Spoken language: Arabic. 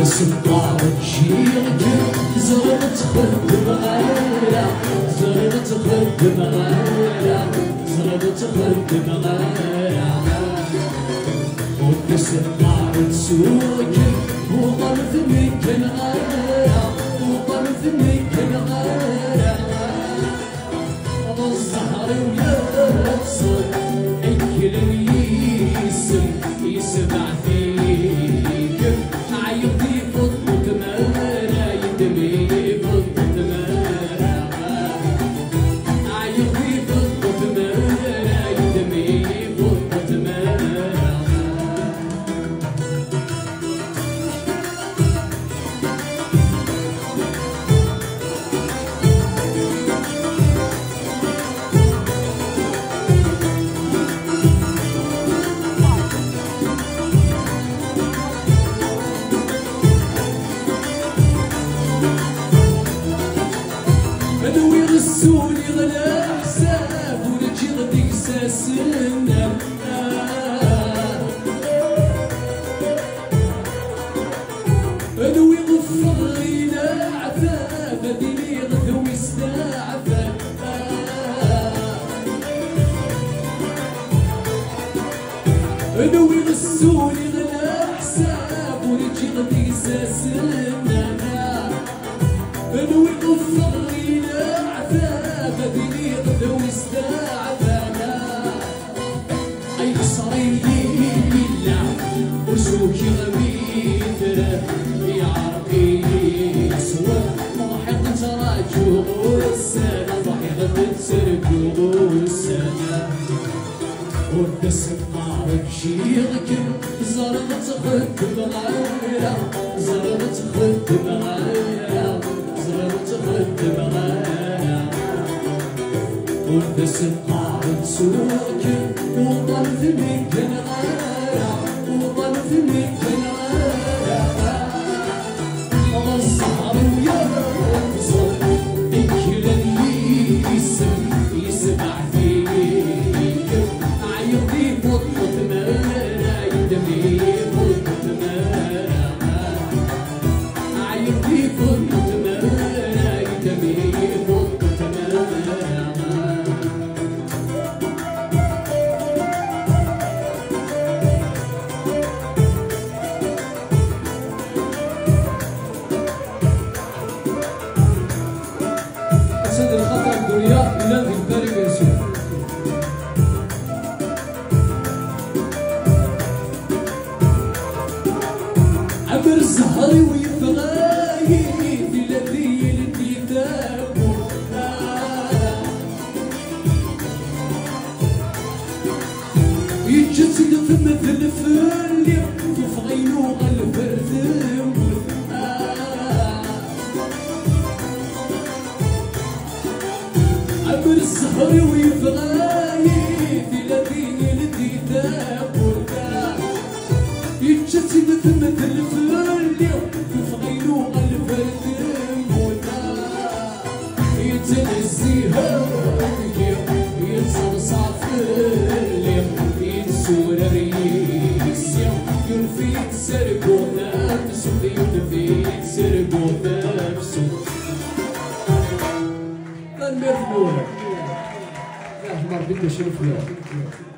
سلطانك شيرك زربت خدم غاية زربت خدم غاية زربت خدم غاية ودي سلطانك سوق وطرف منك الغاية وطرف منك الغاية الزهر ويبصر الكل يسمع فيك عيطي فضت مانا يدمي فضت مانا عيطي فضت مانا يدمي فضت مانا رسولي غلا حساب ونجي غدي ساسنا ادوي غفر لينا عفاف ديني غدوي استعفا ادوي رسولي غلا حساب ونجي غدي ساسنا ادوي غفر لينا بدني غدوي استعفانا اي خسري ليلا وسوكي غميثرة يا عربي سوا ضحك تراجو السنة ضحك تسرقو السنة ودس بطارك شيرك زربت خدم غاية زربت خدم غاية زربت خدم غاية ودس بطارك سوق وطرف منك الغاية وطرف منك الغاية الزهر ويبصر الكل يسمع فيك عيطي فضت مانا يدمي فضت مانا عيطي فضت مانا يدمي فضت مانا أسد الخطر الدنيا إلى الإنكار يسير عبر الزهر ويبغاي في لذيذ الكتاب يتجسد في مثل فلي وفي عينو الفرثم عبر الزهر ويبغاي في لذيذ الكتاب يتجسد في مثل فلي وفي عينو الفرثم يتنزيها يتصرصع في الليل يتسور ريسيا ينفي تسرقو نفسه ينفي تسرقو نفسه المرنور يا حمار بدنا شرف له